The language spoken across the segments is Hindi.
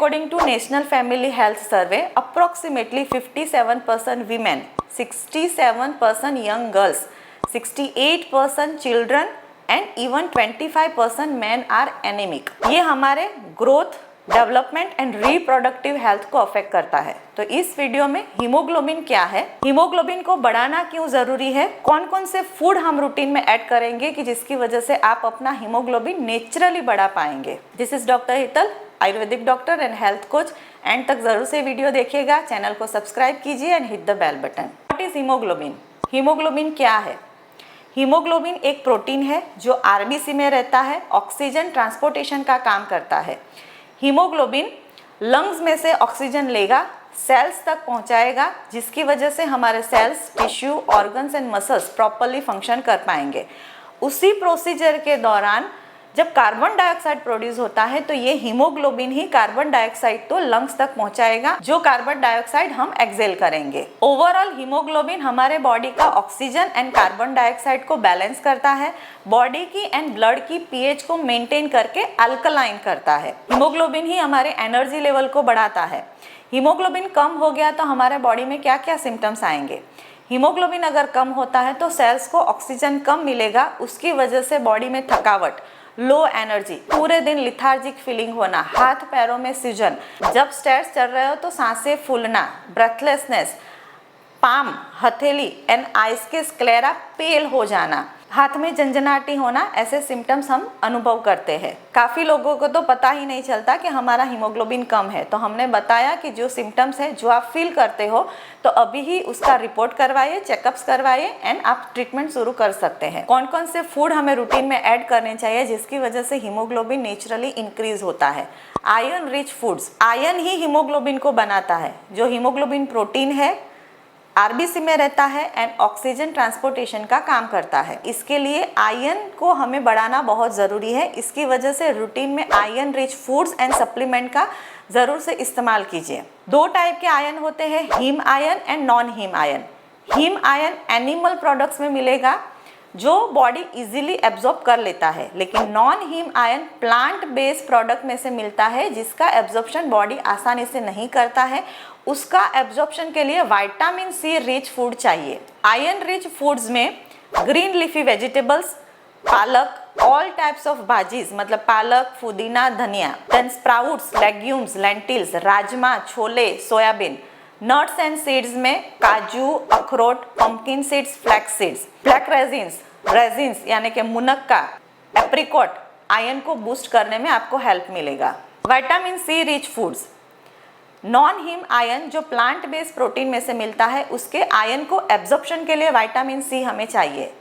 According to National Family Health Survey, approximately 57% women, 67% young girls, 68% children and even 25% men are anemic. ये हमारे growth, development and reproductive health को अफेक्ट करता है। तो इस वीडियो में हीमोग्लोबिन क्या है, हीमोग्लोबिन को बढ़ाना क्यों जरूरी है, कौन कौन से फूड हम रूटीन में ऐड करेंगे कि जिसकी वजह से आप अपना हीमोग्लोबिन नेचुरली बढ़ा पाएंगे। This is doctor Hital, Ayurvedic doctor and health coach. End तक जरूर से वीडियो देखिएगा, चैनल को सब्सक्राइब कीजिए and hit the bell button. What is haemoglobin? Haemoglobin क्या है? हीमोग्लोबिन एक प्रोटीन है जो आरबीसी में रहता है, ऑक्सीजन ट्रांसपोर्टेशन का काम करता है। हीमोग्लोबिन लंग्स में से ऑक्सीजन लेगा, सेल्स तक पहुंचाएगा, जिसकी वजह से हमारे cells, tissue, organs and muscles properly function कर पाएंगे। उसी प्रोसीजर के दौरान जब कार्बन डाइऑक्साइड प्रोड्यूस होता है तो ये हीमोग्लोबिन ही कार्बन डाइऑक्साइड तो लंग्स तक पहुंचाएगा, जो कार्बन डाइऑक्साइड हम एक्सेल करेंगे। ओवरऑल हीमोग्लोबिन हमारे बॉडी का ऑक्सीजन एंड कार्बन डाइऑक्साइड को बैलेंस करता है, बॉडी की एंड ब्लड की पीएच को मेंटेन करके अल्कलाइन करता है। हीमोग्लोबिन ही हमारे एनर्जी लेवल को बढ़ाता है। हीमोग्लोबिन कम हो गया तो हमारे बॉडी में क्या क्या सिम्टम्स आएंगे? हीमोग्लोबिन अगर कम होता है तो सेल्स को ऑक्सीजन कम मिलेगा, उसकी वजह से बॉडी में थकावट, लो एनर्जी, पूरे दिन लिथार्जिक फीलिंग होना, हाथ पैरों में सूजन, जब स्टेयर्स चढ़ रहे हो तो सांसें फूलना, ब्रेथलेसनेस, पाम, हथेली एंड आइस के स्क्लेरा पेल हो जाना, हाथ में झंझनाहटी होना, ऐसे सिम्टम्स हम अनुभव करते हैं। काफ़ी लोगों को तो पता ही नहीं चलता कि हमारा हीमोग्लोबिन कम है। तो हमने बताया कि जो सिम्टम्स है, जो आप फील करते हो, तो अभी ही उसका रिपोर्ट करवाइए, चेकअप्स करवाइए एंड आप ट्रीटमेंट शुरू कर सकते हैं। कौन कौन से फूड हमें रूटीन में ऐड करने चाहिए जिसकी वजह से हीमोग्लोबिन नेचुरली इंक्रीज होता है? Iron rich foods. आयरन ही हीमोग्लोबिन को बनाता है। जो हीमोग्लोबिन प्रोटीन है, आरबीसी में रहता है एंड ऑक्सीजन ट्रांसपोर्टेशन का काम करता है। इसके लिए आयरन को हमें बढ़ाना बहुत ज़रूरी है। इसकी वजह से रूटीन में iron rich foods and supplement का ज़रूर से इस्तेमाल कीजिए। दो टाइप के आयरन होते हैं, haem iron and non haem iron. Haem iron animal products में मिलेगा जो बॉडी इजीली एब्जॉर्ब कर लेता है, लेकिन non haem iron plant based product में से मिलता है जिसका एब्जॉर्प्शन बॉडी आसानी से नहीं करता है। उसका एब्जॉर्प्शन के लिए विटामिन सी रिच फूड चाहिए। आयरन रिच फूड्स में ग्रीन लीफी वेजिटेबल्स, पालक, ऑल टाइप्स ऑफ भाजीज, मतलब पालक, पुदीना, धनिया, देन स्प्राउट्स, लेग्यूम्स, लेंटिल्स, राजमा, छोले, सोयाबीन। नट्स एंड सीड्स में काजू, अखरोट, pumpkin seeds, flax seeds, black raisins यानी कि मुनक्का, एप्रिकॉट आयरन को बूस्ट करने में आपको हेल्प मिलेगा। Vitamin C rich foods. Non haem iron जो प्लांट बेस्ड प्रोटीन में से मिलता है, उसके आयरन को एब्जॉर्प्शन के लिए विटामिन सी हमें चाहिए।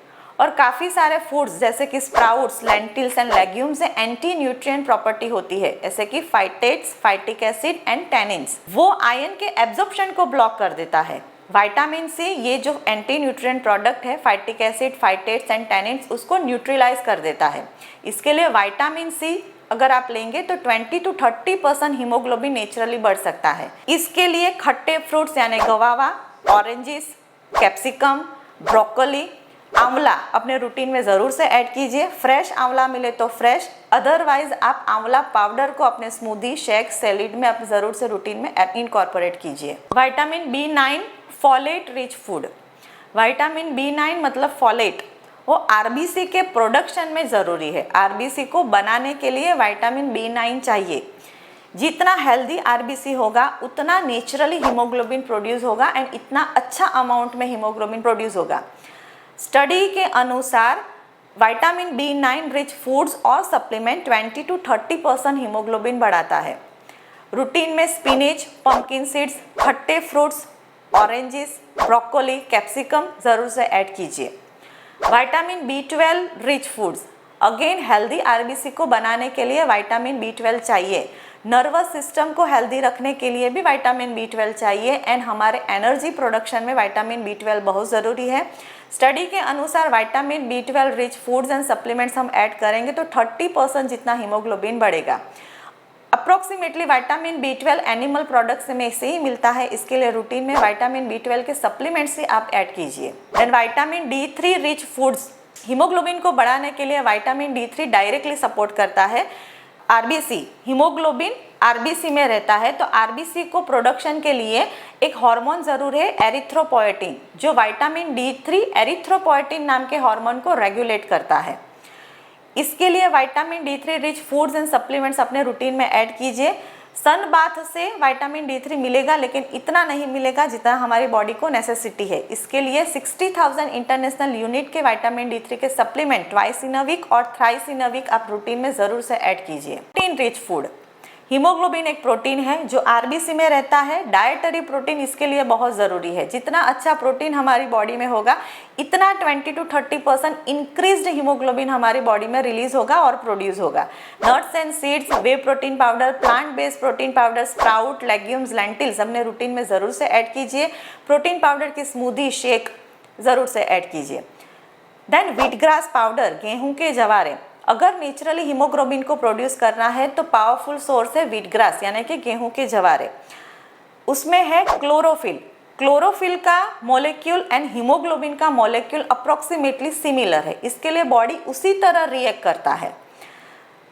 और काफ़ी सारे फूड्स जैसे कि स्प्राउट्स, लेंटिल्स एंड लेग्यूम्स से एंटी न्यूट्रिएंट प्रॉपर्टी होती है, जैसे कि phytates, phytic acid and tannins. वो आयरन के एब्जॉर्प्शन को ब्लॉक कर देता है। विटामिन सी ये जो एंटी न्यूट्रिएंट प्रोडक्ट है, phytic acid, phytates and tannins, उसको न्यूट्रलाइज कर देता है। इसके लिए विटामिन सी अगर आप लेंगे तो 20 to 30% हीमोग्लोबिन नेचुरली बढ़ सकता है। इसके लिए खट्टे फ्रूट्स यानी गवावा, ऑरेंजेस, कैप्सिकम, ब्रोकोली, आंवला अपने रूटीन में ज़रूर से ऐड कीजिए। फ्रेश आंवला मिले तो फ्रेश, अदरवाइज आप आंवला पाउडर को अपने स्मूदी, शेक, सैलेड में आप ज़रूर से रूटीन में इनकॉर्पोरेट कीजिए। Vitamin B9 folate rich food. Vitamin B9 मतलब फॉलेट, वो आरबीसी के प्रोडक्शन में ज़रूरी है। आरबीसी को बनाने के लिए विटामिन B9 चाहिए। जितना हेल्दी आरबीसी होगा उतना नेचुरली हीमोग्लोबिन प्रोड्यूस होगा एंड इतना अच्छा अमाउंट में हीमोग्लोबिन प्रोड्यूस होगा। स्टडी के अनुसार विटामिन B9 रिच फूड्स और सप्लीमेंट 20 to 30% हीमोग्लोबिन बढ़ाता है। रूटीन में स्पिनेच, पंपकिन सीड्स, खट्टे फ्रूट्स, ऑरेंजेस, ब्रोकोली, कैप्सिकम ज़रूर से ऐड कीजिए। Vitamin B12 rich foods, again healthy RBC को बनाने के लिए विटामिन B12 चाहिए। नर्वस सिस्टम को हेल्दी रखने के लिए भी विटामिन B12 चाहिए एंड हमारे एनर्जी प्रोडक्शन में विटामिन B12 बहुत ज़रूरी है। स्टडी के अनुसार vitamin B12 rich foods and supplements हम ऐड करेंगे तो 30% जितना हीमोग्लोबिन बढ़ेगा। Approximately vitamin B12 animal products में से ही मिलता है। इसके लिए रूटीन में विटामिन B12 के सप्लीमेंट्स ही आप ऐड कीजिए। Then vitamin D3 rich foods, haemoglobin को बढ़ाने के लिए विटामिन D3 डायरेक्टली सपोर्ट करता है आरबीसी, हीमोग्लोबिन आरबीसी में रहता है, तो आरबीसी को प्रोडक्शन के लिए एक हार्मोन जरूर है, एरिथ्रोपोएटिन, जो विटामिन D3 एरिथ्रोपोएटिन नाम के हार्मोन को रेगुलेट करता है। इसके लिए vitamin D3 rich foods and supplements अपने रूटीन में ऐड कीजिए। सन बाथ से विटामिन D3 मिलेगा, लेकिन इतना नहीं मिलेगा जितना हमारी बॉडी को नेसेसिटी है। इसके लिए 60,000 इंटरनेशनल यूनिट के विटामिन D3 के supplement twice in a week और थ्राइस इन अ वीक आप रूटीन में जरूर से ऐड कीजिए। प्रोटीन रिच फूड, हीमोग्लोबिन एक प्रोटीन है जो आरबीसी में रहता है। डाइटरी प्रोटीन इसके लिए बहुत ज़रूरी है। जितना अच्छा प्रोटीन हमारी बॉडी में होगा, इतना 20 to 30% इंक्रीज्ड हीमोग्लोबिन हमारी बॉडी में रिलीज होगा और प्रोड्यूस होगा। Nuts and seeds, way protein powder, plant based protein powder, sprout, legumes, lentils अपने रूटीन में ज़रूर से ऐड कीजिए। प्रोटीन पाउडर की स्मूदी शेक ज़रूर से ऐड कीजिए। देन व्हीट ग्रास पाउडर, गेहूँ के जवारे, अगर नेचुरली हीमोग्लोबिन को प्रोड्यूस करना है तो पावरफुल सोर्स है व्हीट ग्रास यानी कि गेहूं के जवारे। उसमें है क्लोरोफिल। क्लोरोफिल का मॉलिक्यूल एंड हीमोग्लोबिन का मॉलिक्यूल अप्रोक्सीमेटली सिमिलर है, इसके लिए बॉडी उसी तरह रिएक्ट करता है।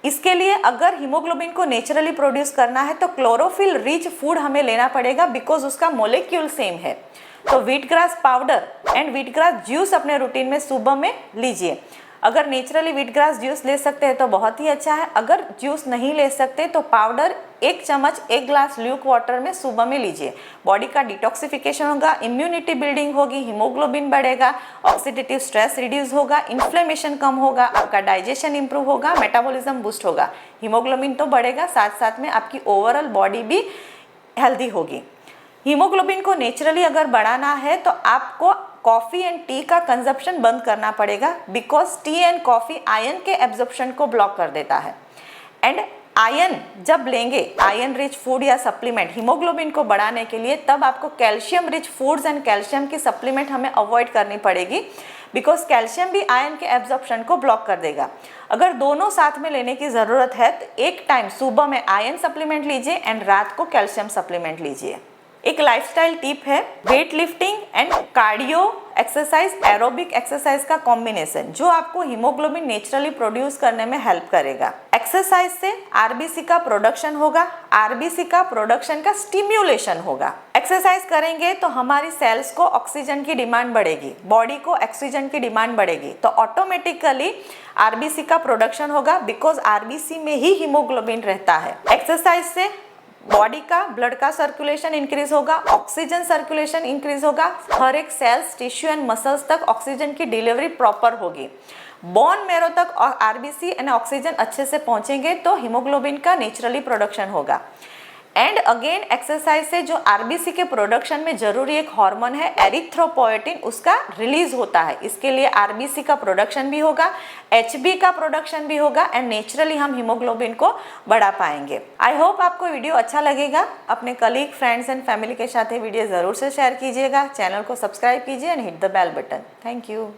इसके लिए अगर हीमोग्लोबिन को नेचुरली प्रोड्यूस करना है तो क्लोरोफिल रिच फूड हमें लेना पड़ेगा, बिकॉज उसका मॉलिक्यूल सेम है। तो wheat grass powder and wheat grass juice अपने रूटीन में सुबह में लीजिए। अगर नेचुरली व्हीट ग्रास जूस ले सकते हैं तो बहुत ही अच्छा है। अगर जूस नहीं ले सकते तो पाउडर 1 चम्मच 1 ग्लास ल्यूक वाटर में सुबह में लीजिए। बॉडी का डिटॉक्सिफिकेशन होगा, इम्यूनिटी बिल्डिंग होगी, हीमोग्लोबिन बढ़ेगा, ऑक्सीडेटिव स्ट्रेस रिड्यूस होगा, इन्फ्लेमेशन कम होगा, आपका डाइजेशन इंप्रूव होगा, मेटाबॉलिज्म बूस्ट होगा। हीमोग्लोबिन तो बढ़ेगा, साथ साथ में आपकी ओवरऑल बॉडी भी हेल्दी होगी। हीमोग्लोबिन को नेचुरली अगर बढ़ाना है तो आपको कॉफ़ी एंड टी का कंजप्शन बंद करना पड़ेगा, because T and coffee iron के एब्जॉर्प्शन को ब्लॉक कर देता है। एंड आयरन जब लेंगे, आयरन रिच फूड या सप्लीमेंट हीमोग्लोबिन को बढ़ाने के लिए, तब आपको calcium rich foods and calcium की सप्लीमेंट हमें अवॉइड करनी पड़ेगी, बिकॉज कैल्शियम भी आयरन के एब्जॉर्प्शन को ब्लॉक कर देगा। अगर दोनों साथ में लेने की ज़रूरत है तो एक टाइम सुबह में आयरन सप्लीमेंट लीजिए एंड रात को कैल्शियम सप्लीमेंट लीजिए। एक लाइफस्टाइल टिप है weight lifting and cardio exercise, aerobic exercise का कॉम्बिनेशन, जो आपको हीमोग्लोबिन नेचुरली प्रोड्यूस करने में हेल्प करेगा। एक्सरसाइज से आरबीसी का प्रोडक्शन होगा, आरबीसी का प्रोडक्शन का स्टिम्युलेशन होगा। एक्सरसाइज करेंगे तो हमारी सेल्स को ऑक्सीजन की डिमांड बढ़ेगी, बॉडी को ऑक्सीजन की डिमांड बढ़ेगी, तो ऑटोमेटिकली आरबीसी का प्रोडक्शन होगा, बिकॉज आरबीसी में ही हीमोग्लोबिन रहता है। एक्सरसाइज से बॉडी का ब्लड का सर्कुलेशन इंक्रीज होगा, ऑक्सीजन सर्कुलेशन इंक्रीज होगा, हर एक सेल्स, टिश्यू एंड मसल्स तक ऑक्सीजन की डिलीवरी प्रॉपर होगी। बोन मैरो तक आरबीसी एंड ऑक्सीजन अच्छे से पहुंचेंगे तो हीमोग्लोबिन का नेचुरली प्रोडक्शन होगा। एंड अगेन एक्सरसाइज से जो आरबीसी के प्रोडक्शन में जरूरी एक हार्मोन है एरिथ्रोपोएटिन, उसका रिलीज होता है। इसके लिए आरबीसी का प्रोडक्शन भी होगा, एचबी का प्रोडक्शन भी होगा एंड नेचुरली हम हीमोग्लोबिन को बढ़ा पाएंगे। आई होप आपको वीडियो अच्छा लगेगा। अपने कलीग, फ्रेंड्स एंड फैमिली के साथ ये वीडियो जरूर से शेयर कीजिएगा। चैनल को सब्सक्राइब कीजिए and hit the bell button. Thank you.